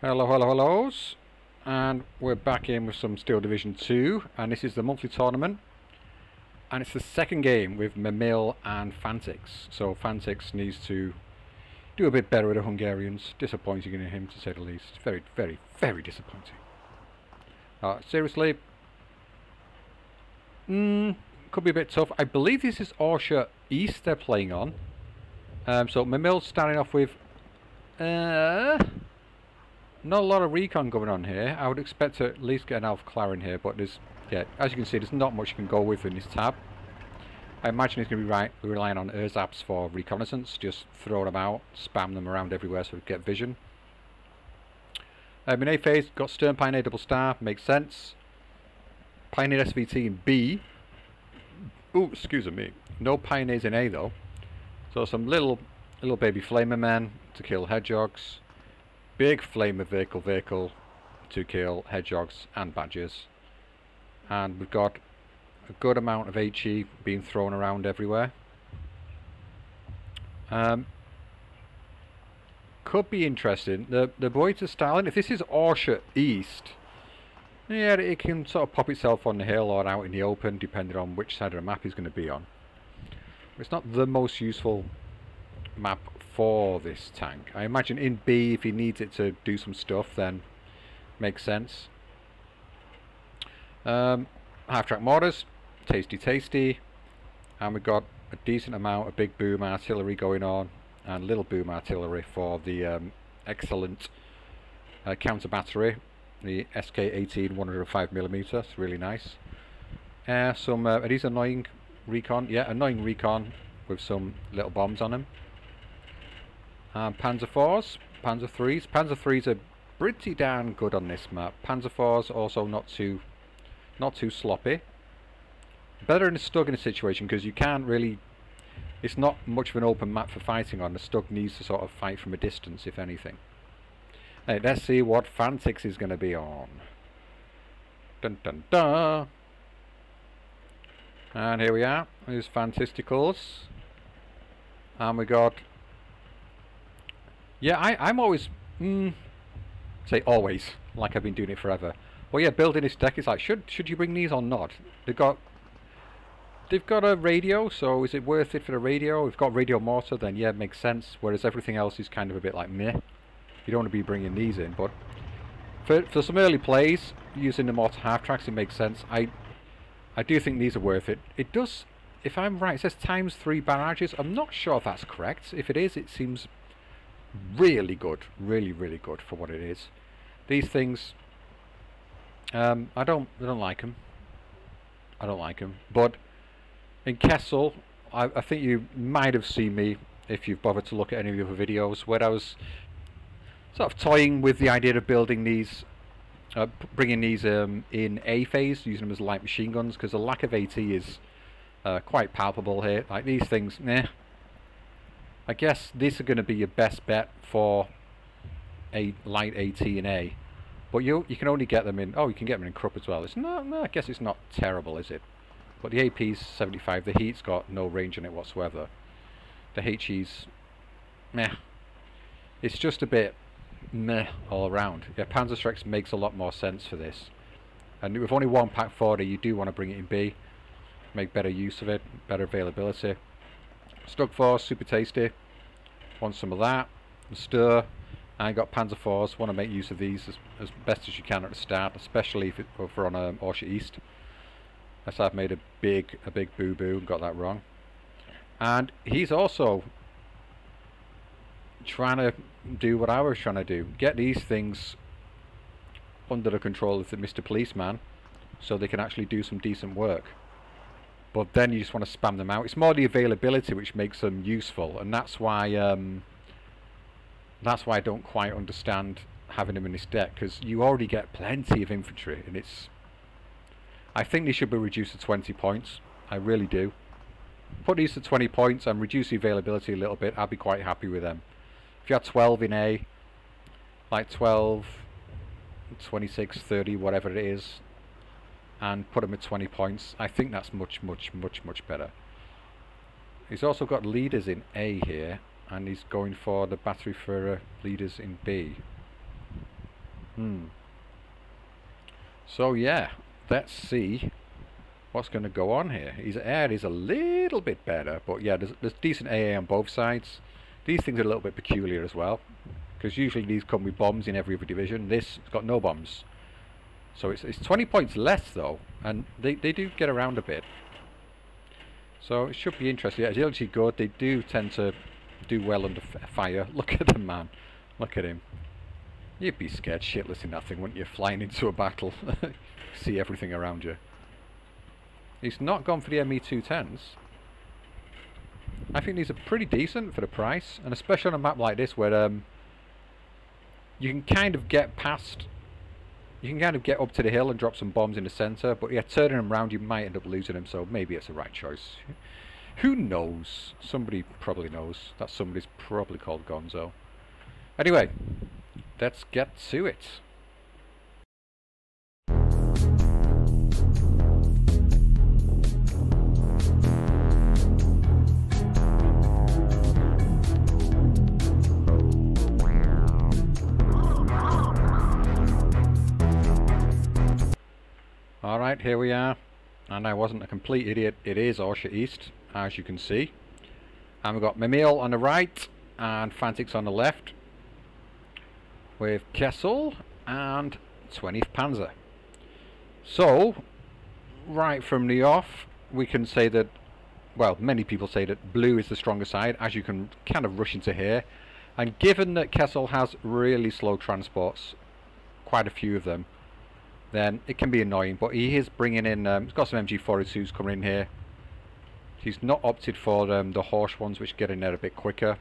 Hello, hello, hellos, and we're back in with some Steel Division 2, and this is the monthly tournament, and it's the second game with Mimile and Fantyx. So Fantyx needs to do a bit better with the Hungarians. Disappointing in him, to say the least. Very, very, very disappointing. Seriously, could be a bit tough. I believe this is Orsha East they're playing on. So Mimile's starting off with not a lot of recon going on here. I would expect to at least get an Alpha Clarin here, but there's, yeah, as you can see, there's not much you can go with in this tab. I imagine he's going to be relying on Urzaps for reconnaissance. Just throw them out, spam them around everywhere so we get vision. In A phase, got Stern Pioneer double star, makes sense. Pioneer SVT in B. Ooh, excuse me. No Pioneers in A though. So some little baby Flamer men to kill Hedgehogs. Big Flamer vehicle to kill Hedgehogs and Badgers. And we've got a good amount of HE being thrown around everywhere. Could be interesting. The boy to Stalin, if this is Orsha East, yeah, it can sort of pop itself on the hill or out in the open, depending on which side of the map he's going to be on. It's not the most useful map for this tank. I imagine in B, if he needs it to do some stuff, then makes sense. Half-track mortars, tasty, and we've got a decent amount of big boom artillery going on and little boom artillery for the excellent counter battery, the SK-18 105mm. It's really nice. Some are these annoying recon? Yeah, annoying recon with some little bombs on them. Panzer 4s, Panzer 3s. Panzer 3s are pretty darn good on this map. Panzer 4s also not too sloppy. Better in a Stug in a situation because you can't really. It's not much of an open map for fighting on. The Stug needs to sort of fight from a distance, if anything. Hey, let's see what Fantyx is going to be on. Dun dun dun. And here we are. There's Fantasticals, and we got. Yeah, I'm always, say always, like I've been doing it forever. Well, yeah, building this deck is like, should you bring these or not? They've got a radio, so is it worth it for the radio? We've got radio mortar, then yeah, it makes sense. Whereas everything else is kind of a bit like meh. You don't want to be bringing these in, but for some early plays using the mortar half tracks, it makes sense. I do think these are worth it. It does, if I'm right, it says ×3 barrages. I'm not sure if that's correct. If it is, it seems really good, really good for what it is. These things, I don't like them. I don't like them. But in Kessel, I think you might have seen me, if you've bothered to look at any of the other videos, where I was sort of toying with the idea of building these, bringing these in A phase, using them as light machine guns, because the lack of AT is quite palpable here. Like these things, nah. I guess these are going to be your best bet for a light AT in A, but you can only get them in. Oh, you can get them in Krupp as well. It's not. No, I guess it's not terrible, is it? But the AP's 75. The heat's got no range in it whatsoever. The HE's meh. It's just a bit meh all around. Yeah, Panzerstrex makes a lot more sense for this. And with only one pack 40, you do want to bring it in B. Make better use of it, better availability. Stug 4, super tasty. Want some of that. Stir. I got Panzer 4s. Want to make use of these as best as you can at the start, especially if we're on Orsha East. Unless I've made a big boo-boo and got that wrong. And he's also trying to do what I was trying to do. Get these things under the control of the Mr. Policeman so they can actually do some decent work. But then you just want to spam them out. It's more the availability which makes them useful, and that's why I don't quite understand having them in this deck, because you already get plenty of infantry, and it's. I think they should be reduced to 20 points. I really do. Put these to 20 points and reduce the availability a little bit. I'd be quite happy with them. If you had 12 in A, like 12, 26, 30, whatever it is, and put them at 20 points, I think that's much better. He's also got leaders in A here, and he's going for the battery for leaders in B. So yeah, let's see what's going to go on here. His air is a little bit better, but yeah, there's decent AA on both sides. These things are a little bit peculiar as well, because usually these come with bombs in every other division. This has got no bombs. So it's 20 points less though, and they do get around a bit. So it should be interesting. Yeah, agility good. They do tend to do well under fire. Look at the man. Look at him. You'd be scared shitless in that thing, wouldn't you? Flying into a battle. See everything around you. He's not gone for the ME210s. I think these are pretty decent for the price, and especially on a map like this where you can kind of get past, you can kind of get up to the hill and drop some bombs in the centre, but yeah, turning them around you might end up losing them, so maybe it's the right choice. Who knows? Somebody probably knows. That somebody's probably called Gonzo. Anyway, let's get to it. Alright, here we are, and I wasn't a complete idiot. It is Orsha East, as you can see, and we've got Mimile on the right and Fantyx on the left with Kessel and 20th Panzer. So right from the off we can say that, well, many people say that blue is the stronger side, as you can kind of rush into here, and given that Kessel has really slow transports, quite a few of them, then it can be annoying, but he is bringing in, he's got some MG42s coming in here. He's not opted for the Horsch ones, which get in there a bit quicker,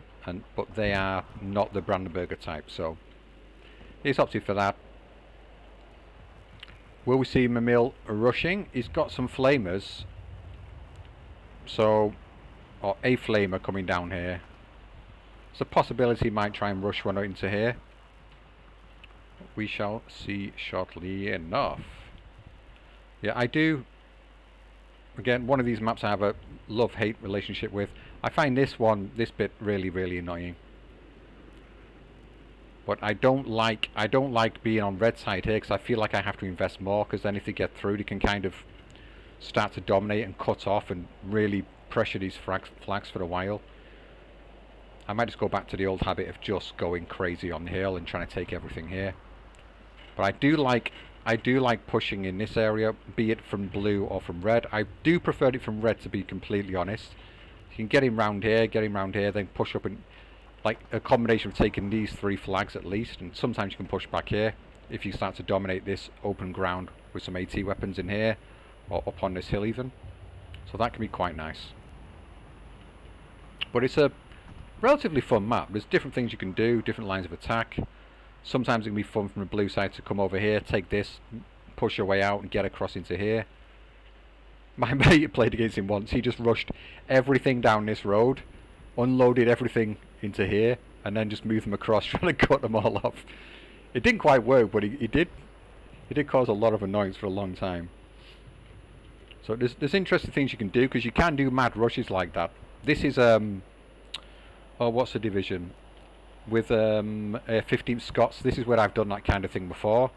but they are not the Brandenburger type, so he's opted for that. Will we see Mimile rushing? He's got some flamers, so, or a flamer coming down here. It's a possibility he might try and rush one into here. We shall see shortly enough. Yeah, I do. Again, one of these maps I have a love-hate relationship with. I find this bit really, really annoying. But I don't like being on red side here, because I feel like I have to invest more, because then if they get through, they can kind of start to dominate and cut off and really pressure these flags for a while. I might just go back to the old habit of just going crazy on the hill and trying to take everything here. But I do like pushing in this area, be it from blue or from red. I do prefer it from red, to be completely honest. You can get him round here, then push up, and like a combination of taking these three flags at least, and sometimes you can push back here if you start to dominate this open ground with some AT weapons in here or up on this hill even. So that can be quite nice. But it's a relatively fun map. There's different things you can do, different lines of attack. Sometimes it can be fun from the blue side to come over here, take this, push your way out and get across into here. My mate played against him once. He just rushed everything down this road, unloaded everything into here, and then just moved them across, trying to cut them all off. It didn't quite work, but he did cause a lot of annoyance for a long time. So there's interesting things you can do, because you can do mad rushes like that. This is oh, what's the division? With 15th Scots, this is where I've done that kind of thing before.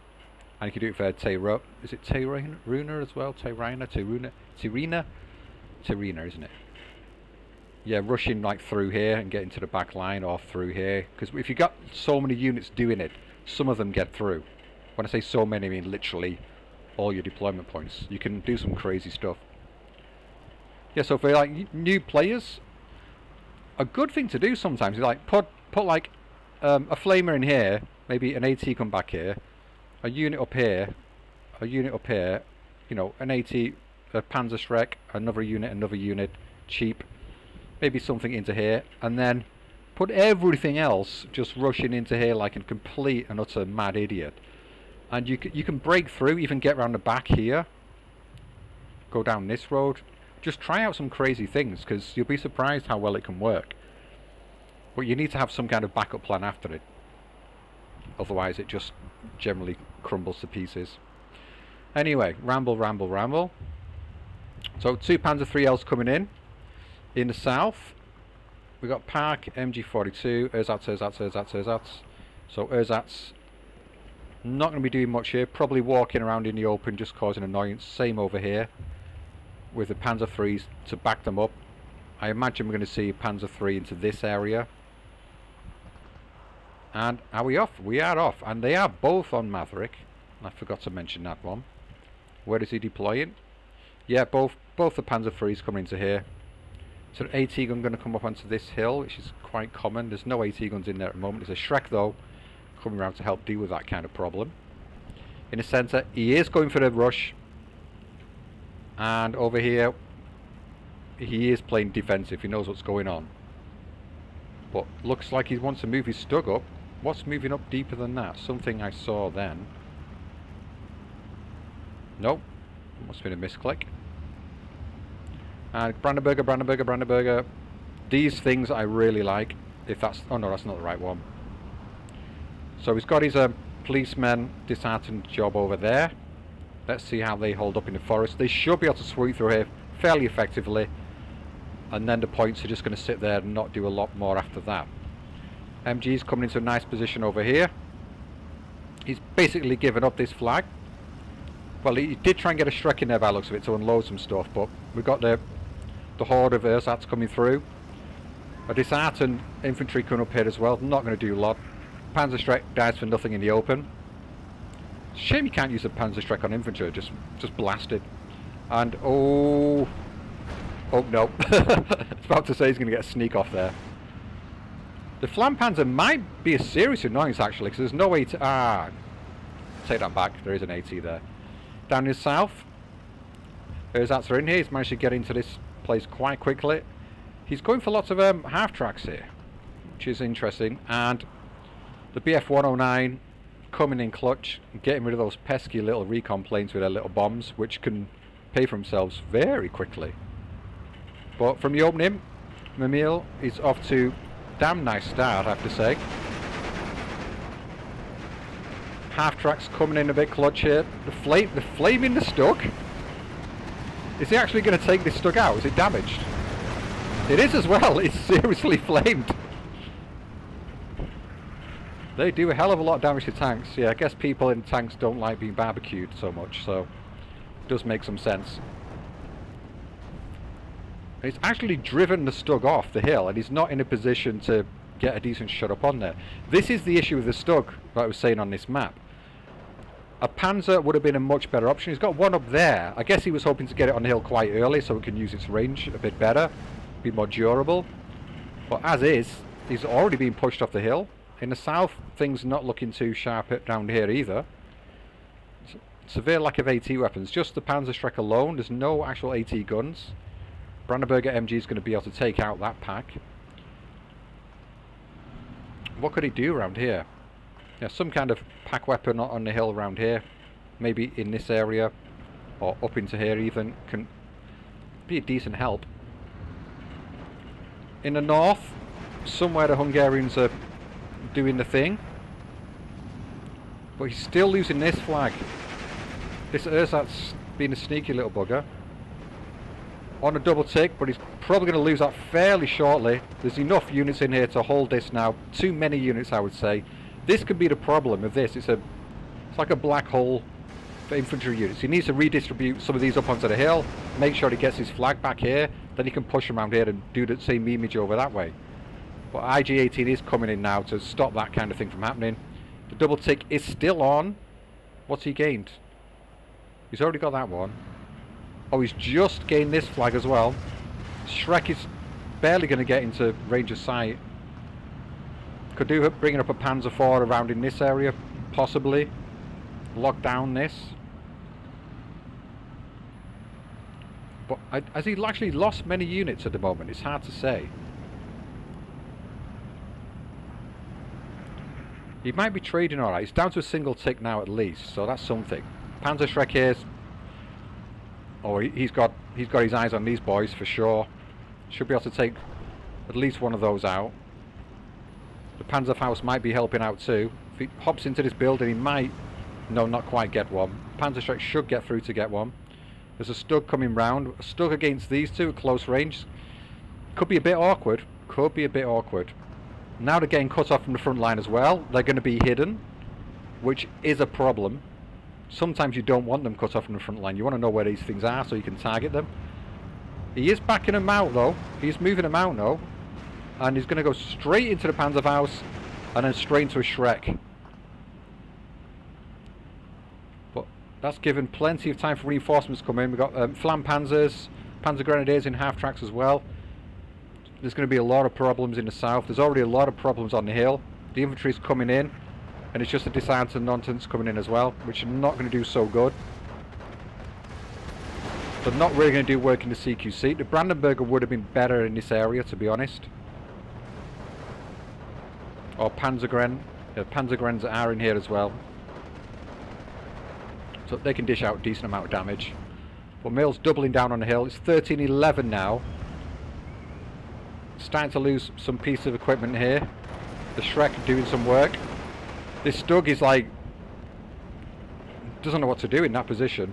And you can do it for is it Tayruna as well? Tayrina, isn't it? Yeah, rushing like through here and getting to the back line or through here. Because if you've got so many units doing it, some of them get through. When I say so many, I mean literally all your deployment points. You can do some crazy stuff. Yeah, so for like new players, a good thing to do sometimes is like put like a flamer in here, maybe an AT come back here, a unit up here, you know, an AT, a Panzer Shrek, another unit, cheap, maybe something into here, and then put everything else just rushing into here like a complete and utter mad idiot. And you can break through, even get around the back here, go down this road, just try out some crazy things, because you'll be surprised how well it can work. But you need to have some kind of backup plan after it. Otherwise it just generally crumbles to pieces. Anyway, ramble. So 2 Panzer 3Ls coming in. In the south, we got Park, MG42, Ersatz. So Ersatz Not going to be doing much here. Probably walking around in the open, just causing annoyance. Same over here with the Panzer IIIs to back them up. I imagine we're going to see Panzer III into this area. And are we off? We are off. And they are both on Maverick. I forgot to mention that one. Where is he deploying? Yeah, both the Panzer IIIs coming into here. So an AT gun going to come up onto this hill, which is quite common. There's no AT guns in there at the moment. There's a Shrek though coming around to help deal with that kind of problem. In the centre, he is going for the rush. And over here, he is playing defensive. He knows what's going on. But looks like he wants to move his Stug up. What's moving up deeper than that? Something I saw then. Nope. Must have been a misclick. And Brandenburger. These things I really like. If that's... Oh no, that's not the right one. So he's got his policeman disheartened job over there. Let's see how they hold up in the forest. They should be able to sweep through here fairly effectively. And then the points are just going to sit there and not do a lot more after that. MG's coming into a nice position over here. He's basically given up this flag. Well, he did try and get a Shrek in there by the looks of it to unload some stuff, but we've got the horde of ersatz coming through. A disheartened infantry coming up here as well. Not going to do a lot. Panzer Shrek dies for nothing in the open. Shame you can't use a Panzer Shrek on infantry. Just blast it. And oh no! I was about to say he's going to get a sneak off there. The Flampanzer might be a serious annoyance actually, because there's no way to... take that back. There is an AT there. Down in the south, ersatz are in here. He's managed to get into this place quite quickly. He's going for lots of half tracks here, which is interesting. And the BF-109 coming in clutch, getting rid of those pesky little recon planes with their little bombs, which can pay for themselves very quickly. But from the opening, Mimile is off to damn nice start, I have to say. Half tracks coming in a bit clutch here. The flame in the Stug. Is he actually going to take this Stug out? Is it damaged? It is as well. It's seriously flamed. They do a hell of a lot of damage to tanks. Yeah, I guess people in tanks don't like being barbecued so much, so it does make some sense. It's actually driven the Stug off the hill, and he's not in a position to get a decent shot up on there. This is the issue with the Stug that I was saying on this map. A Panzer would have been a much better option. He's got one up there. I guess he was hoping to get it on the hill quite early so it can use its range a bit better, be more durable. But as is, he's already been pushed off the hill. In the south, things not looking too sharp down here either. Severe lack of AT weapons. Just the Panzer Shrek alone. There's no actual AT guns. Brandenburger MG is going to be able to take out that pack. What could he do around here? Yeah, some kind of pack weapon on the hill around here. Maybe in this area. Or up into here even. Can be a decent help. In the north, somewhere the Hungarians are doing the thing. But he's still losing this flag. This ersatz being a sneaky little bugger. On a double tick, but he's probably going to lose that fairly shortly. There's enough units in here to hold this now. Too many units, I would say. This could be the problem with this. It's like a black hole for infantry units. He needs to redistribute some of these up onto the hill, make sure he gets his flag back here, then he can push around here and do the same image over that way. But IG-18 is coming in now to stop that kind of thing from happening. The double tick is still on. What's he gained? He's already got that one. Oh, he's just gained this flag as well. Shrek is barely going to get into range of sight. Could do bringing up a Panzer IV around in this area, possibly. Lock down this. But has he actually lost many units at the moment? It's hard to say. He might be trading alright. He's down to a single tick now at least, so that's something. Panzer Shrek here's... Oh, he's got his eyes on these boys for sure. Should be able to take at least one of those out. The Panzerfaust might be helping out too. If he hops into this building, he might... No, not quite get one. Panzer Shrek should get through to get one. There's a Stug coming round. A Stug against these two at close range. Could be a bit awkward. Could be a bit awkward. Now they're getting cut off from the front line as well. They're going to be hidden. which is a problem. Sometimes you don't want them cut off from the front line. You want to know where these things are so you can target them. He is backing them out though. He's moving them out now. And he's going to go straight into the Panzerfaust and then straight into a Shrek. But that's given plenty of time for reinforcements to come in. We've got Flam Panzers, Panzer Grenadiers in half tracks as well. There's going to be a lot of problems in the south. There's already a lot of problems on the hill. The infantry's coming in, and it's just a disarmed nonsense coming in as well, which are not going to do so good. They're not really going to do work in the CQC. The Brandenburger would have been better in this area, to be honest. Or Panzergren. Yeah, Panzergrens are in here as well. So they can dish out a decent amount of damage. But Mile's doubling down on the hill. It's 13-11 now. Starting to lose some piece of equipment here. The Shrek doing some work. This Stug is like... doesn't know what to do in that position.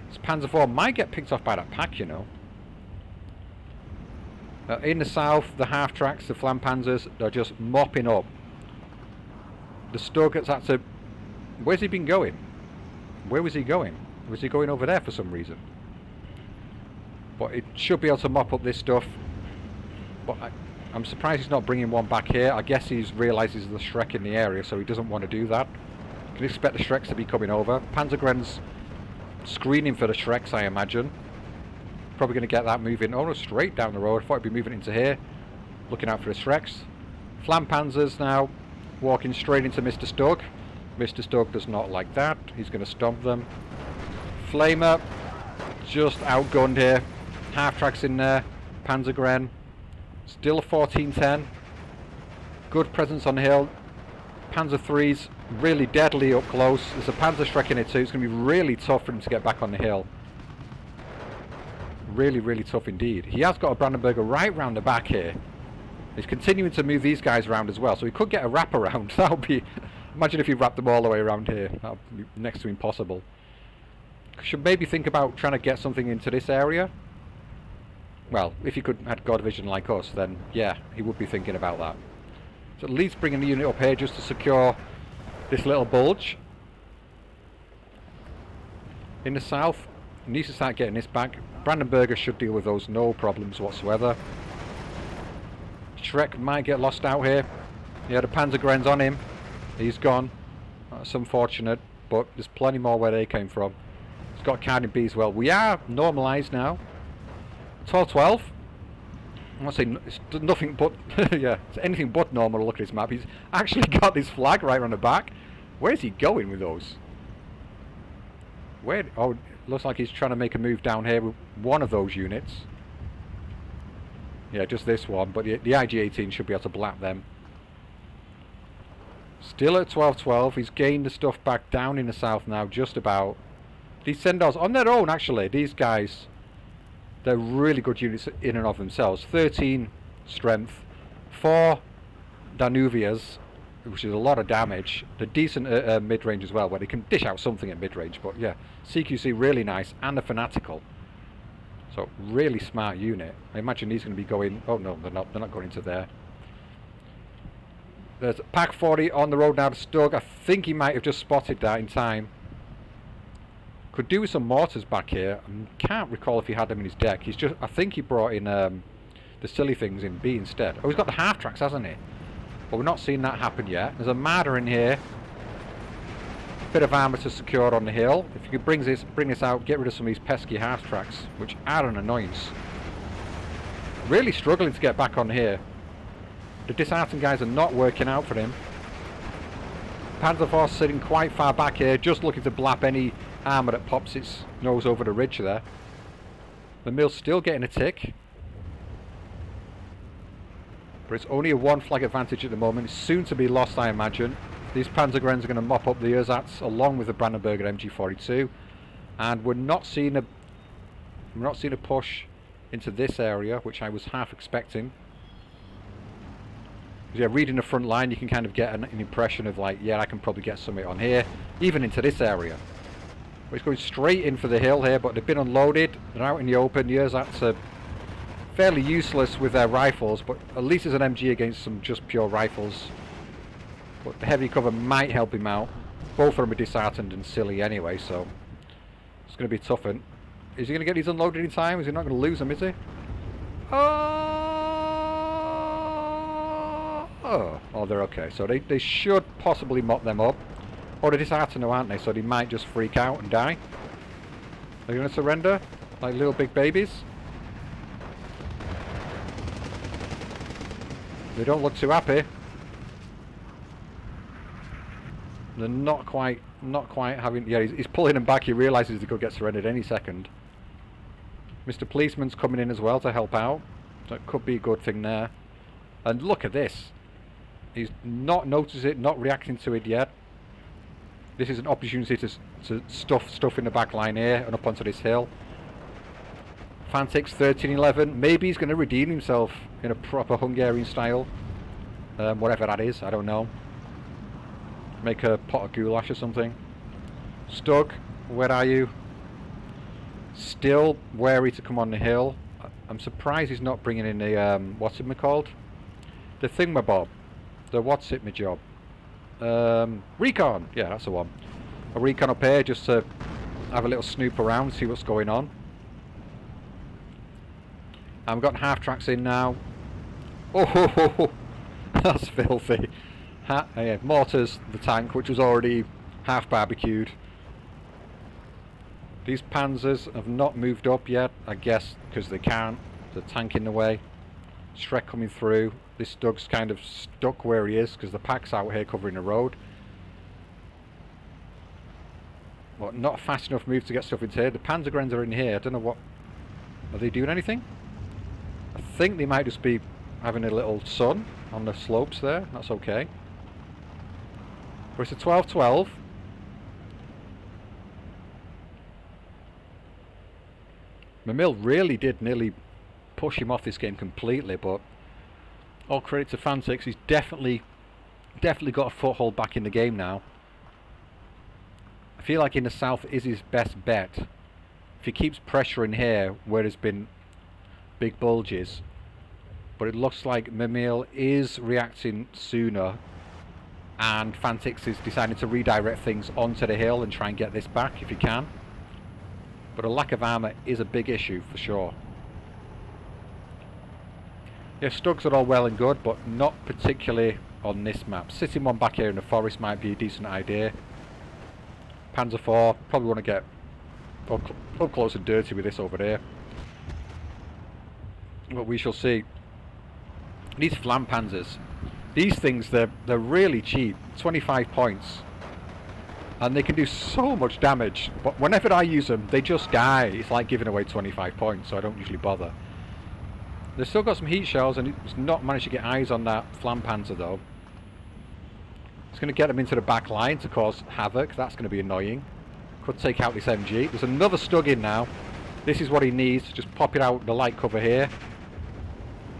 This Panzer IV might get picked off by that pack, you know. In the south, the half tracks, the Flam Panzers, they're just mopping up. The Stug has had to... where's he been going? Where was he going? Was he going over there for some reason? But it should be able to mop up this stuff. But I'm surprised he's not bringing one back here. I guess he realises the Shrek in the area, so he doesn't want to do that. You can expect the Shreks to be coming over. Panzergren's screening for the Shreks, I imagine. Probably going to get that moving. Oh no, straight down the road. I thought it'd be moving into here. Looking out for the Shreks. Flam Panzers now walking straight into Mr. Stug. Mr. Stug does not like that. He's going to stomp them. Flamer just outgunned here. Half tracks in there. Panzergren. Still a 14-10. Good presence on the hill. Panzer III's really deadly up close. There's a Panzer Shrek in it too. It's going to be really tough for him to get back on the hill. Really, really tough indeed. He has got a Brandenburger right round the back here. He's continuing to move these guys around as well, so he could get a wrap around. That would be... imagine if he wrapped them all the way around here. That would be next to impossible. Should maybe think about trying to get something into this area. Well, if he could had God vision like us, then yeah, he would be thinking about that. So at least bringing the unit up here just to secure this little bulge. In the south, he needs to start getting this back. Brandenburger should deal with those, no problems whatsoever. Shrek might get lost out here. Yeah, the Panzergren's on him. He's gone. That's unfortunate, but there's plenty more where they came from. He's got Cardin B as well. We are normalised now. 12-12. I want to say it's nothing but yeah, it's anything but normal. Look at his map. He's actually got this flag right on the back. Where's he going with those? Where? Oh, it looks like he's trying to make a move down here with one of those units. Yeah, just this one. But the IG-18 should be able to blap them. Still at 12-12. He's gained the stuff back down in the south now, just about. These Sendars on their own, actually. These guys. They're really good units in and of themselves. 13 strength, 4 Danuvias, which is a lot of damage. They're decent at mid-range as well, where they can dish out something at mid-range. But yeah, CQC really nice, and they're fanatical. So really smart unit. I imagine he's going to be going... oh no, they're not going into there. There's Pack 40 on the road now to Stug. I think he might have just spotted that in time. Could do with some mortars back here. I can't recall if he had them in his deck. He's just... I think he brought in the silly things in B instead. Oh, he's got the half tracks, hasn't he? But we're not seeing that happen yet. There's a Marder in here. Bit of armour to secure on the hill. If you could bring this out, get rid of some of these pesky half tracks, which are an annoyance. Really struggling to get back on here. The disheartened guys are not working out for him. Panzer Force sitting quite far back here, just looking to blap any armour that pops its nose over the ridge there. The mill's still getting a tick. But it's only a 1 flag advantage at the moment. It's soon to be lost, I imagine. These Panzergrens are going to mop up the ersatz along with the Brandenburger MG42. And we're not seeing a push into this area, which I was half expecting. Yeah, reading the front line, you can kind of get an impression of like, yeah, I can probably get something on here, even into this area. But it's going straight in for the hill here, but they've been unloaded. They're out in the open. The ersatz are fairly useless with their rifles, but at least there's an MG against some just pure rifles. But the heavy cover might help him out. both of them are disheartened and silly anyway, so it's going to be tough. And is he going to get these unloaded in time? Is he not going to lose them, is he? Oh, they're okay. So they should possibly mop them up. Oh, they're disheartened now, aren't they? So they might just freak out and die. They're going to surrender like little big babies. They don't look too happy. They're not quite having... Yeah, he's pulling them back. He realises he could get surrendered any second. Mr. Policeman's coming in as well to help out. So it could be a good thing there. And look at this. He's not noticed it, not reacting to it yet. This is an opportunity to stuff stuff in the back line here and up onto this hill. Fantyx 1311. Maybe he's going to redeem himself in a proper Hungarian style. Whatever that is, I don't know. Make a pot of goulash or something. Stug, where are you? Still wary to come on the hill. I'm surprised he's not bringing in the, what's it called? The thingamabob. The what's it my job? Recon! Yeah, that's the one. A recon up here just to have a little snoop around, see what's going on. I've got half tracks in now. Oh, that's filthy. Yeah, mortars the tank, which was already half barbecued. These Panzers have not moved up yet, I guess because they can't. The tank in the way. Shrek coming through. This Stug's kind of stuck where he is because the pack's out here covering the road. What, not a fast enough move to get stuff into here. The Panzergrens are in here. I don't know what... Are they doing anything? I think they might just be having a little sun on the slopes there. That's okay. But it's a 12-12. Mimile really did nearly push him off this game completely, but all credit to Fantyx. He's definitely got a foothold back in the game now. I feel like in the south is his best bet. If he keeps pressuring here where there's been big bulges, but it looks like Mimile is reacting sooner, and Fantyx is deciding to redirect things onto the hill and try and get this back if he can. But a lack of armour is a big issue for sure. Yeah, Stugs are all well and good, but not particularly on this map. Sitting one back here in the forest might be a decent idea. Panzer IV, probably want to get up close and dirty with this over here. But we shall see. These Flam Panzers, these things, they're really cheap. 25 points. And they can do so much damage. But whenever I use them, they just die. It's like giving away 25 points, so I don't usually bother. They've still got some heat shells, and it's not managed to get eyes on that Flam Panzer though. It's going to get them into the back line to cause havoc. That's going to be annoying. Could take out this MG. There's another Stug in now. This is what he needs. Just pop it out the light cover here.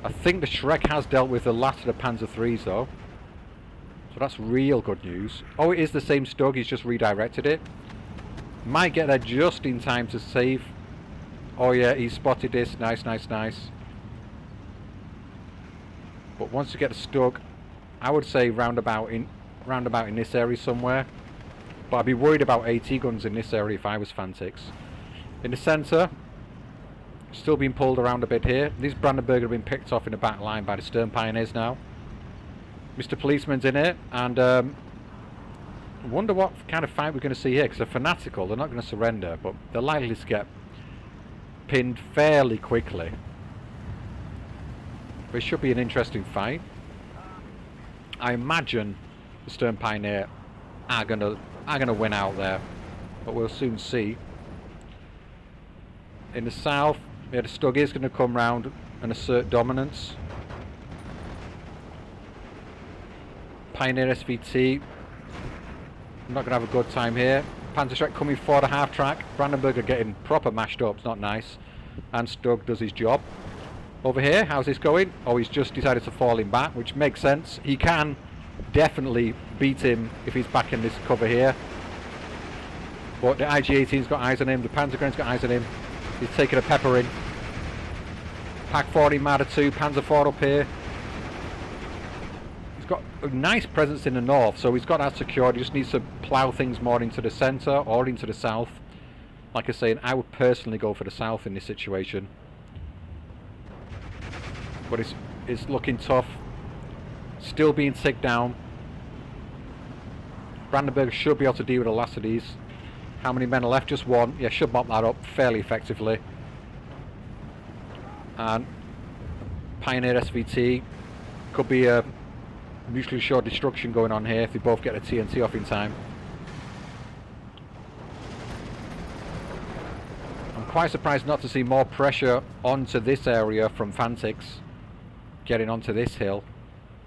I think the Shrek has dealt with the last of the Panzer IIIs though. So that's real good news. Oh, it is the same Stug. He's just redirected it. Might get there just in time to save. Oh yeah, he's spotted this. Nice, nice, nice. But once you get a Stug, I would say roundabout in this area somewhere. But I'd be worried about AT guns in this area if I was Fantyx. In the centre, still being pulled around a bit here. These Brandenburg have been picked off in the back line by the Stern Pioneers now. Mr. Policeman's in it, and I wonder what kind of fight we're going to see here, because they're fanatical, they're not going to surrender, but they're likely to get pinned fairly quickly. But it should be an interesting fight. I imagine the Stern Pioneer are gonna win out there, but we'll soon see. In the south, yeah, the Stug is going to come round and assert dominance. Pioneer SVT, I'm not going to have a good time here. Panzer Shrek coming for the half track. Brandenburg are getting proper mashed up, it's not nice. And Stug does his job. Over here, how's this going? Oh, he's just decided to fall him back, which makes sense. He can definitely beat him if he's back in this cover here. But the IG-18's got eyes on him, the Panzergren's got eyes on him. He's taking a peppering. Pack 40 Marder 2, Panzer IV up here. He's got a nice presence in the north, so he's got that secured. He just needs to plough things more into the centre or into the south. Like I say, I would personally go for the south in this situation. But it's looking tough. Still being ticked down. Brandenburg should be able to deal with the last of these. How many men are left? Just one. Yeah, should mop that up fairly effectively. And Pioneer SVT could be a mutually assured destruction going on here if they both get a TNT off in time. I'm quite surprised not to see more pressure onto this area from Fantyx getting onto this hill,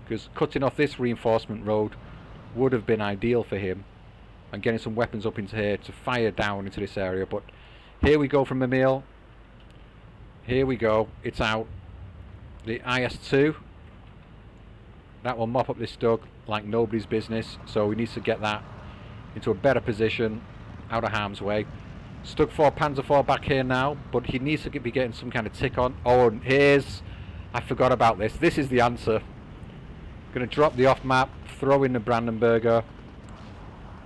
because cutting off this reinforcement road would have been ideal for him, and getting some weapons up into here to fire down into this area. But here we go from Mimile. Here we go, it's out. The IS-2, that will mop up this Stug like nobody's business, so he needs to get that into a better position, out of harm's way. Stug 4, Panzer 4 back here now, but he needs to be getting some kind of tick on. Oh, and here's, I forgot about this. This is the answer. Going to drop the off map, throw in the Brandenburger.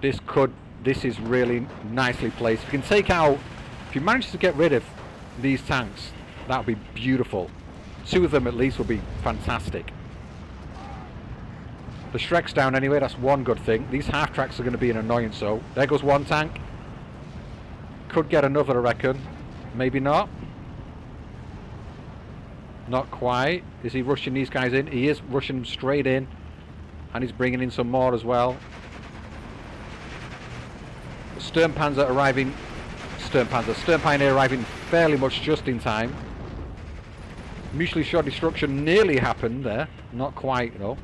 This is really nicely placed. If you can take out, if you manage to get rid of these tanks, that would be beautiful. 2 of them at least would be fantastic. The Shrek's down anyway, that's one good thing. These half-tracks are going to be an annoyance, so there goes one tank. Could get another, I reckon. Maybe not. Not quite. Is he rushing these guys in? He is rushing them straight in. And he's bringing in some more as well. Stern Pioneer arriving fairly much just in time. Mutually assured destruction nearly happened there. Not quite, though.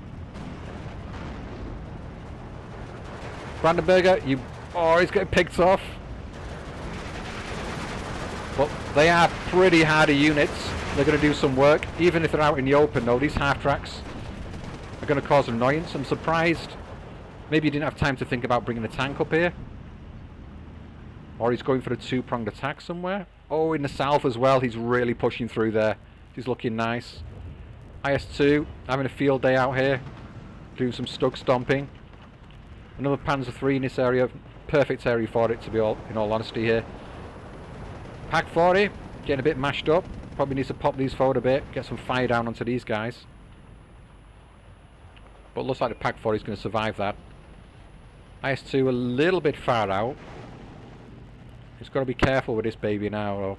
Brandenburger, oh, he's getting picked off. But they are pretty hardy units. They're going to do some work. Even if they're out in the open, though, these half-tracks are going to cause annoyance. I'm surprised. Maybe he didn't have time to think about bringing a tank up here. Or he's going for a 2-pronged attack somewhere. Oh, in the south as well. He's really pushing through there. He's looking nice. IS-2 having a field day out here. Doing some Stug stomping. Another Panzer 3 in this area. Perfect area for it, to be in all honesty here. Pack 40 getting a bit mashed up. Probably needs to pop these forward a bit. Get some fire down onto these guys. But looks like the Pack 40 is going to survive that. IS-2 a little bit far out. He's got to be careful with this baby now, though.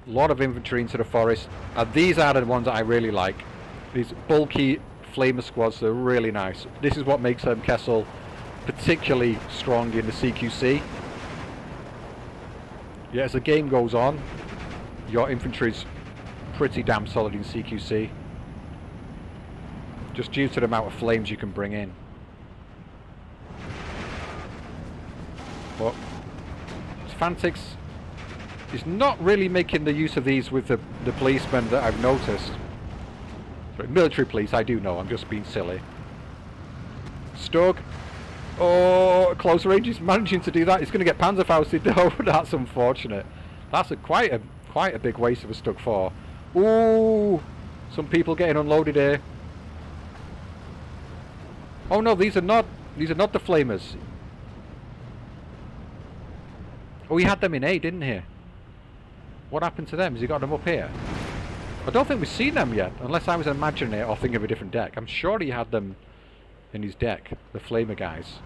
A lot of infantry into the forest. These are the ones that I really like. These bulky flamer squads are really nice. This is what makes Kessel particularly strong in the CQC. Yeah, as the game goes on, your infantry's pretty damn solid in CQC. Just due to the amount of flames you can bring in. But Fantyx is not really making the use of these with the policemen that I've noticed. Sorry, military police, I do know, I'm just being silly. Stug. Oh, close range, he's managing to do that. He's going to get Panzerfausted though. That's unfortunate. That's quite a big waste of a Stug 4. Ooh, some people getting unloaded here. Oh no, these are not the flamers. Oh, he had them in A, didn't he? What happened to them? Has he got them up here? I don't think we've seen them yet, unless I was imagining it or thinking of a different deck. I'm sure he had them in his deck, the flamer guys.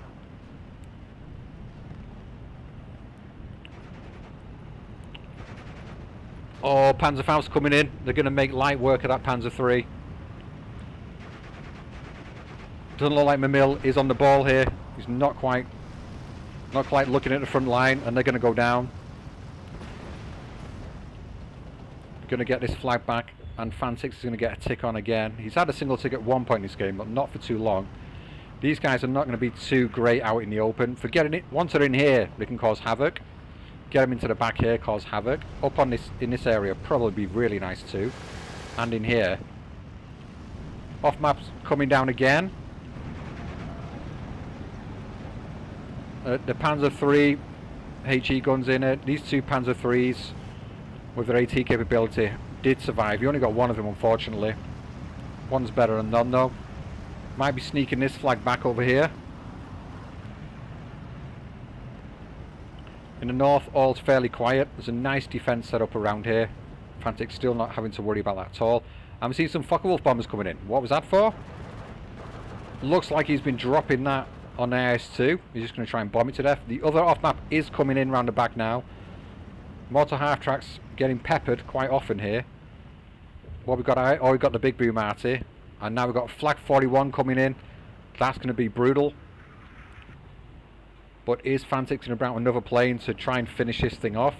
Oh, Panzerfaust coming in. They're going to make light work of that Panzer 3. Doesn't look like Mimile is on the ball here. He's not quite looking at the front line, and they're going to go down. Going to get this flag back, and Fantyx is going to get a tick on again. He's had a single tick at one point in this game, but not for too long. These guys are not going to be too great out in the open. For getting it, once they're in here, they can cause havoc. Get them into the back here, cause havoc. Up on this, in this area, probably be really nice too. And in here. Off maps coming down again. The Panzer 3 HE guns in it. These two Panzer 3s with their AT capability did survive. You only got one of them, unfortunately. One's better than none though. Might be sneaking this flag back over here. In the north, all's fairly quiet. There's a nice defence set up around here. Fantyx still not having to worry about that at all. I'm seeing some Focke-Wulf bombers coming in. What was that for? Looks like he's been dropping that on AS2. He's just going to try and bomb it to death. The other off-map is coming in round the back now. Mortar half-tracks getting peppered quite often here. What we got? Oh, we got the big boom arty. And now we've got Flag 41 coming in. That's going to be brutal. But is Fantyx going to bring out another plane to try and finish this thing off?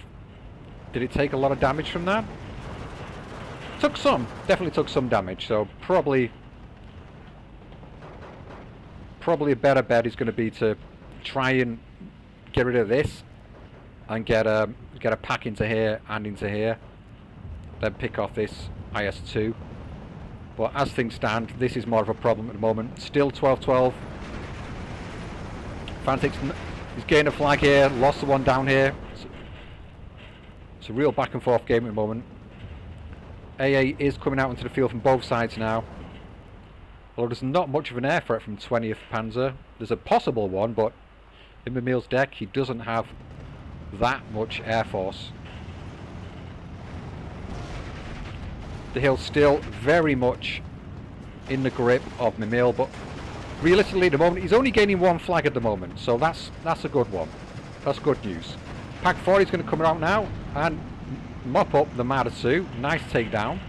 Did it take a lot of damage from that? Took some. Definitely took some damage. So probably a better bet is going to be to try and get rid of this and get a pack into here and into here. Then pick off this IS-2. But as things stand, this is more of a problem at the moment. Still 12-12. Fantyx is getting a flag here, lost the one down here. It's a real back and forth game at the moment. AA is coming out into the field from both sides now. Although there's not much of an air threat from 20th Panzer. There's a possible one, but in Mimile's deck he doesn't have that much air force. The hill's still very much in the grip of Mimile, but realistically at the moment he's only gaining one flag at the moment, so that's a good one. That's good news. Pack 40 is going to come out now and mop up the Marder 2. Nice takedown.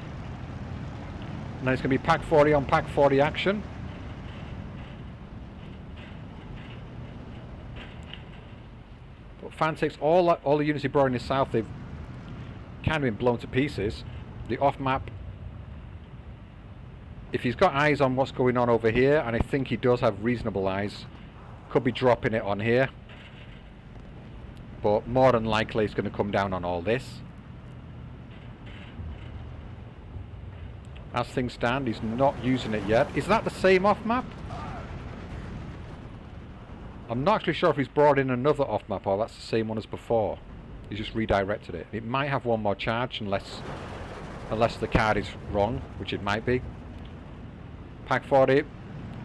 And then it's going to be Pack 40 on Pack 40 action. But Fantyx, all the units he brought in the south, they've kind of been blown to pieces. The off map, if he's got eyes on what's going on over here, and I think he does have reasonable eyes, could be dropping it on here. But more than likely it's going to come down on all this. As things stand, he's not using it yet. Is that the same off map? I'm not actually sure if he's brought in another off map or that's the same one as before. He's just redirected it. It might have one more charge unless the card is wrong, which it might be. Pack 40,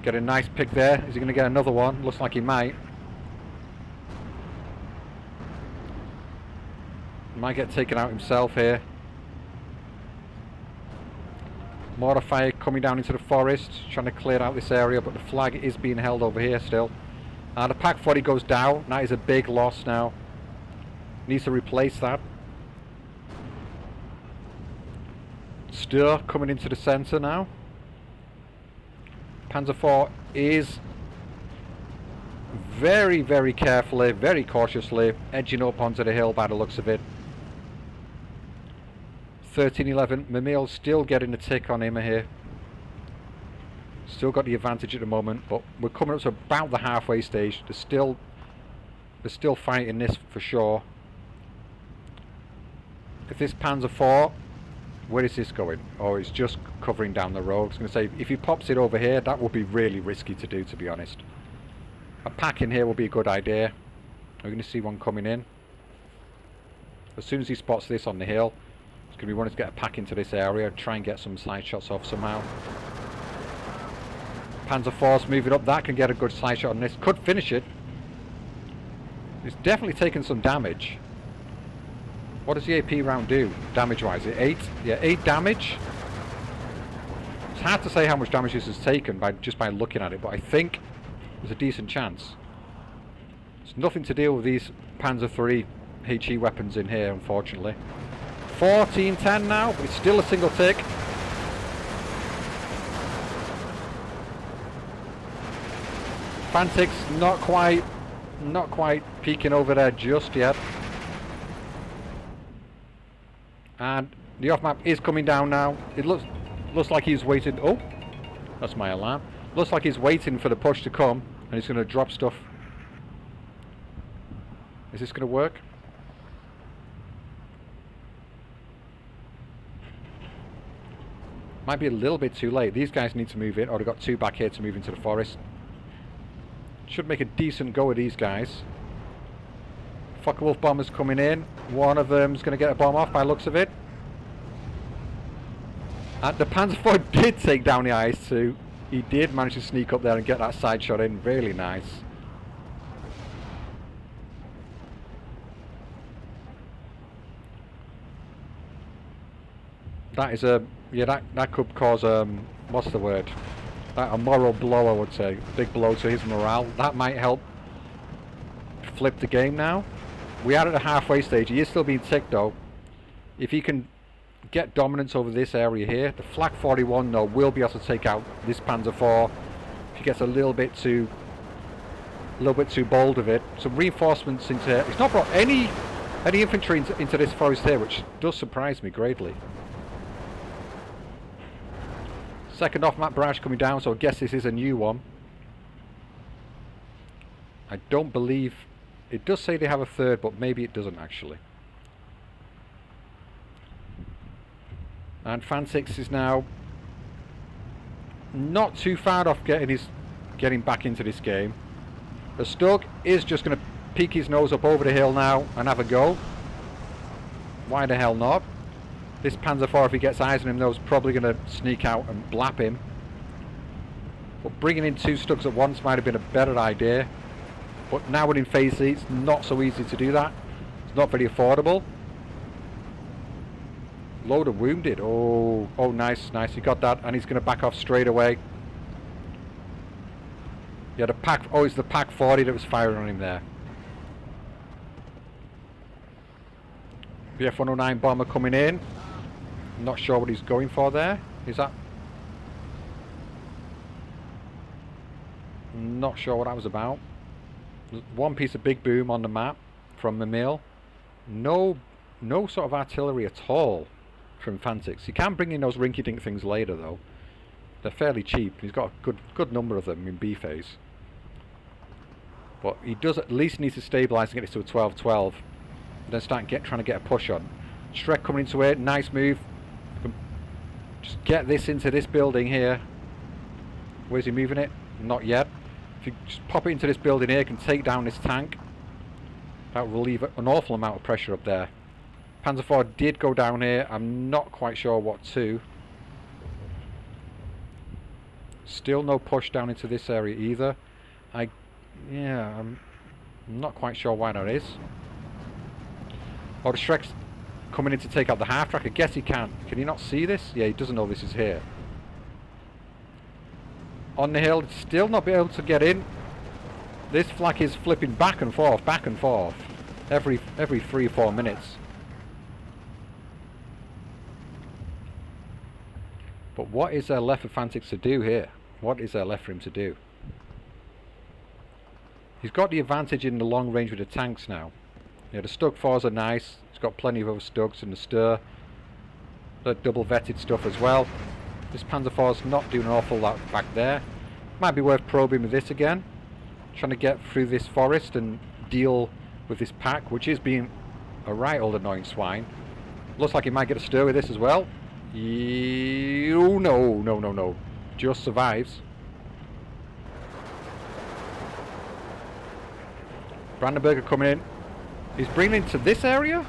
get a nice pick there. Is he going to get another one? Looks like he might. Might get taken out himself here. Mortar fire coming down into the forest, trying to clear out this area, but the flag is being held over here still. The Pack 40 goes down. That is a big loss now. Needs to replace that. Stir coming into the centre now. Panzer 4 is very, very carefully, very cautiously edging up onto the hill by the looks of it. 13-11, Mimile still getting a tick on him here. Still got the advantage at the moment, but we're coming up to about the halfway stage. They're still fighting this for sure. If this Panzer 4, where is this going? Oh, it's just covering down the road. I was going to say, if he pops it over here, that would be really risky to do, to be honest. A pack in here will be a good idea. We're going to see one coming in. As soon as he spots this on the hill, it's going to be wanting to get a pack into this area, try and get some side shots off somehow. Panzer 4's moving up, that can get a good side shot on this. Could finish it. It's definitely taken some damage. What does the AP round do, damage-wise? 8? Yeah, 8 damage. It's hard to say how much damage this has taken just by looking at it, but I think there's a decent chance. It's nothing to deal with these Panzer 3 HE weapons in here, unfortunately. 14-10 now, but it's still a single tick. Fantyx not quite peeking over there just yet. And the off map is coming down now. It looks like he's waiting. Oh, that's my alarm. Looks like he's waiting for the push to come, and he's going to drop stuff. Is this going to work? Might be a little bit too late. These guys need to move in. Oh, they've got 2 back here to move into the forest. Should make a decent go of these guys. Focke-Wulf bombers coming in. One of them's going to get a bomb off by the looks of it. And the Panzer 4 did take down the IS-2. He did manage to sneak up there and get that side shot in. Really nice. That is a... yeah, that could cause, what's the word? A moral blow, I would say. Big blow to his morale. That might help flip the game now. We are at the halfway stage. He is still being ticked though. If he can get dominance over this area here, the Flak 41 though will be able to take out this Panzer IV. If he gets a little bit too bold of it. Some reinforcements into... He's not brought any infantry into this forest here, which does surprise me greatly. Second off-map barrage coming down, so I guess this is a new one. I don't believe... It does say they have a third, but maybe it doesn't actually. And Fantyx is now not too far off getting back into this game. The Stug is just going to peek his nose up over the hill now and have a go. Why the hell not? This Panzer IV, if he gets eyes on him, though, is probably going to sneak out and blap him. But bringing in two Stugs at once might have been a better idea. But now we're in phase C, it's not so easy to do that. It's not very affordable. Load of wounded. Oh, nice, nice. He got that, and he's going to back off straight away. Yeah, the pack. Oh, it's the Pack 40 that was firing on him there. The F-109 bomber coming in. Not sure what he's going for there. Is that? Not sure what that was about. One piece of big boom on the map from Mimile. No sort of artillery at all from Fantyx. You can bring in those rinky-dink things later though. They're fairly cheap. He's got a good number of them in B phase. But he does at least need to stabilise and get this to a 12-12. And then start trying to get a push on. Shrek coming into it. Nice move. Just get this into this building here. Where's he moving it? Not yet. If you just pop it into this building here, can take down this tank. That will relieve an awful amount of pressure up there. Panzer IV did go down here. I'm not quite sure what to. Still no push down into this area either. I'm not quite sure why that is. Oh, the Shrek's coming in to take out the half-track. I guess he can. Can he not see this? Yeah, he doesn't know this is here. On the hill, still not be able to get in. This flak is flipping back and forth every 3 or 4 minutes. But what is there left for Fantyx to do here? What is there left for him to do? He's got the advantage in the long range with the tanks now. Yeah, the Stug 4s are nice. He's got plenty of other Stugs in the stir. The double vetted stuff as well. This Panzer IV's not doing an awful lot back there. Might be worth probing with this again. Trying to get through this forest and deal with this pack, which is being a right old annoying swine. Looks like he might get a stir with this as well. Oh, no. Just survives. Brandenburger coming in. He's bringing into this area.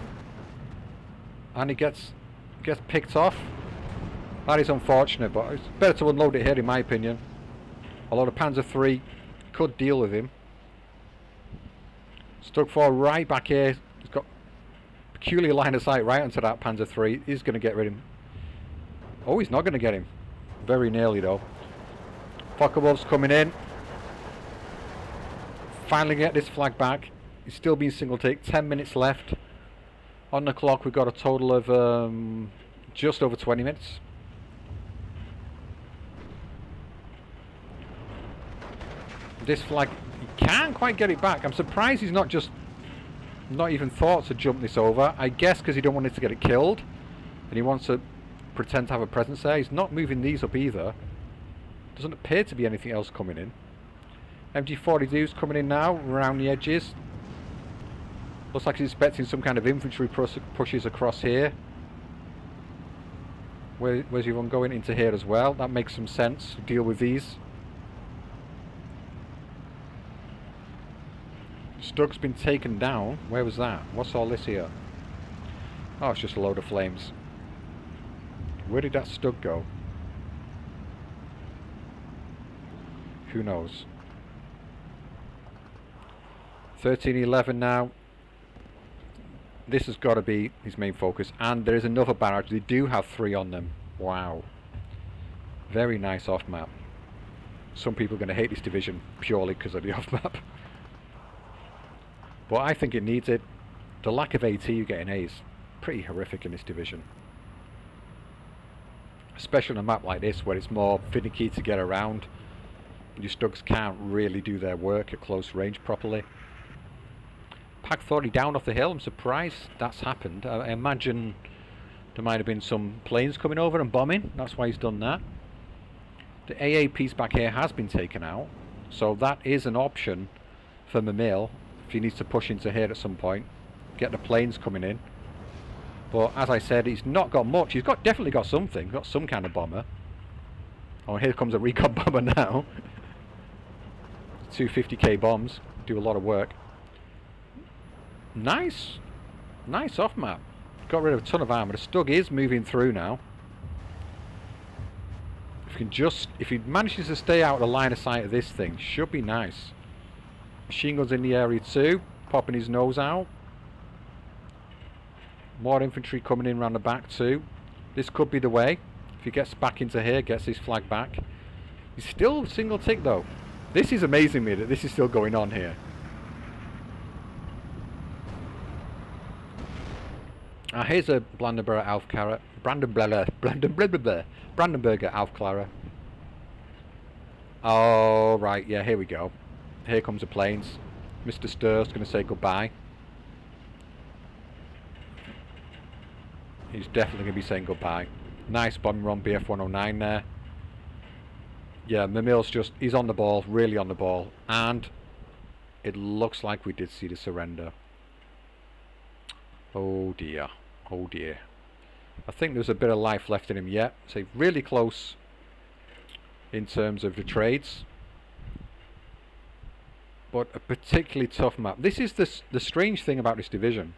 And he gets picked off. That is unfortunate, but it's better to unload it here in my opinion. Although the Panzer III could deal with him. Stug 4 right back here. He's got peculiar line of sight right onto that Panzer III. He's going to get rid of him. Oh, he's not going to get him. Very nearly though. Focke-Wulf's coming in. Finally get this flag back. He's still being single tick. 10 minutes left. On the clock we've got a total of just over 20 minutes. This flag, he can't quite get it back. I'm surprised he's not even thought to jump this over. I guess because he don't want it to get it killed. And he wants to pretend to have a presence there. He's not moving these up either. Doesn't appear to be anything else coming in. MG-42's coming in now, around the edges. Looks like he's expecting some kind of infantry pushes across here. Where's everyone going? Into here as well. That makes some sense to deal with these. Stug's been taken down. Where was that? What's all this here? Oh, it's just a load of flames. Where did that Stug go? Who knows? 1311 now. This has got to be his main focus. And there is another barrage. They do have 3 on them. Wow. Very nice off-map. Some people are going to hate this division purely because of the off-map. But I think it needs it. The lack of AT you get in A is pretty horrific in this division. Especially on a map like this where it's more finicky to get around. Your Stugs can't really do their work at close range properly. Pack 30 down off the hill. I'm surprised that's happened. I imagine there might have been some planes coming over and bombing. That's why he's done that. The AA piece back here has been taken out. So that is an option for Mimile if he needs to push into here at some point. Get the planes coming in. But as I said, he's not got much. He's definitely got something. Got some kind of bomber. Oh, here comes a recon bomber now. 250k bombs. Do a lot of work. Nice. Nice off map. Got rid of a ton of armor. The Stug is moving through now. If he manages to stay out of the line of sight of this thing, should be nice. Machine guns in the area too. Popping his nose out. More infantry coming in around the back too. This could be the way. If he gets back into here, gets his flag back. He's still single tick though. This is amazing me that this is still going on here. Here's a Brandenburger Aufklärer. Brandenburger Aufklärer. Oh, right, yeah, here we go. Here comes the planes. Mr. Stur's going to say goodbye. He's definitely going to be saying goodbye. Nice bombing run, BF-109 there. Yeah, Mimile's just, he's on the ball, really on the ball. And it looks like we did see the surrender. Oh dear, oh dear. I think there's a bit of life left in him yet. So really close in terms of the trades. But a particularly tough map. This is the strange thing about this division.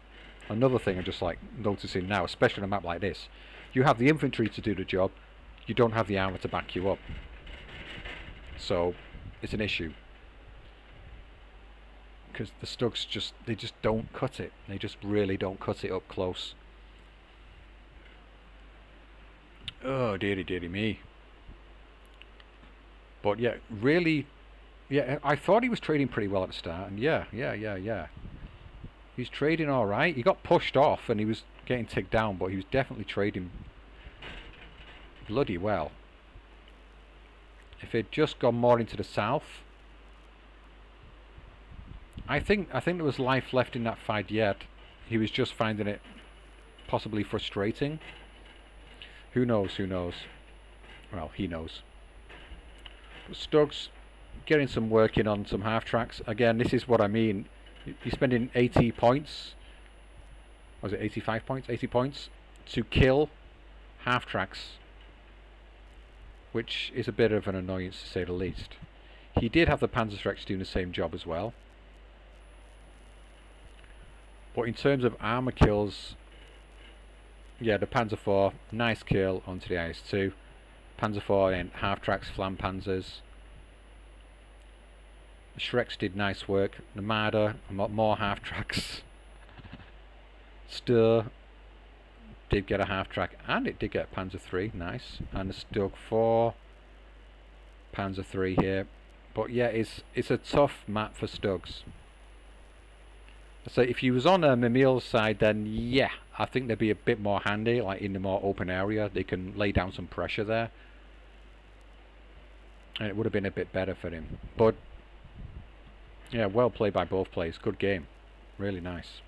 Another thing I'm just like noticing now, especially on a map like this. You have the infantry to do the job. You don't have the armor to back you up. So it's an issue. Because the Stugs they just don't cut it. They just really don't cut it up close. Oh dearie dearie me. But yeah, really, yeah, I thought he was trading pretty well at the start, and yeah. He's trading alright. He got pushed off and he was getting ticked down, but he was definitely trading bloody well. If he'd just gone more into the south, I think there was life left in that fight yet. He was just finding it possibly frustrating. Who knows, who knows? Well, he knows. But Stugs getting some work in on some half tracks. Again, this is what I mean. He's spending 80 points. Was it 85 points? 80 points to kill half tracks, which is a bit of an annoyance to say the least. He did have the Panzer doing the same job as well. But in terms of armor kills, yeah, the Panzer IV, nice kill onto the IS-2. Panzer IV and half-tracks, flam panzers. The Shreks did nice work. The Marder, more half-tracks. Stur did get a half-track, and it did get a Panzer III, nice. And the Stug 4, Panzer III here. But yeah, it's a tough map for Stugs. So if you was on Mimile's side, then yeah, I think they'd be a bit more handy, like in the more open area. They can lay down some pressure there, and it would have been a bit better for him. But yeah, well played by both players. Good game, really nice.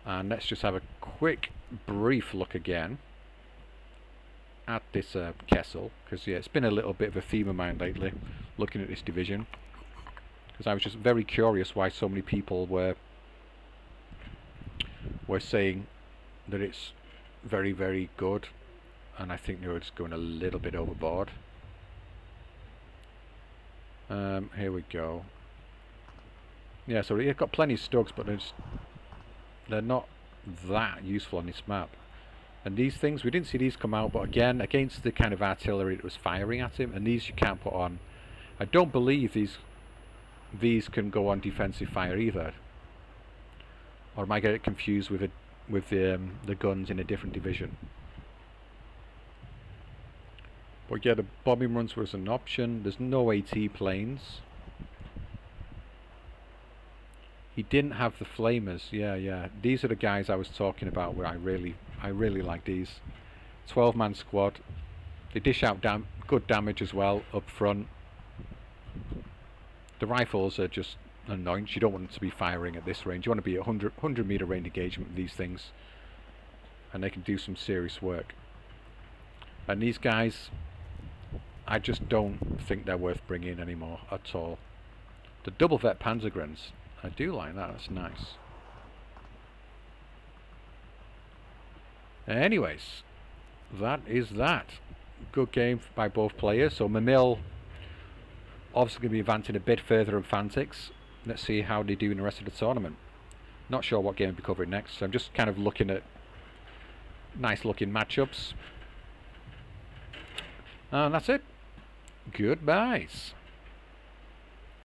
And let's just have a quick, brief look again at this Kessel, because yeah, it's been a little bit of a theme of mine lately, looking at this division. Because I was just very curious why so many people were saying that it's very, very good, and I think they were just going a little bit overboard. Here we go. Yeah, so you've got plenty of Stugs, but they're not that useful on this map. And these things, we didn't see these come out, but again, against the kind of artillery that was firing at him, and these you can't put on I don't believe these can go on defensive fire either. Or am I getting confused with the guns in a different division? But yeah, the bombing runs was an option. There's no AT planes. He didn't have the flamers. Yeah. These are the guys I was talking about where I really like these. 12-man squad. They dish out good damage as well up front. The rifles are just annoying. You don't want them to be firing at this range. You want to be at 100 meter range engagement with these things, and they can do some serious work. And these guys, I just don't think they're worth bringing anymore at all. The double vet Panzergrens, I do like that. That's nice. Anyways, that is that. Good game by both players. So Mimile obviously going to be advancing a bit further than Fantyx. Let's see how they do in the rest of the tournament. Not sure what game we'll be covering next, so I'm just kind of looking at nice looking matchups. And that's it. Goodbyes.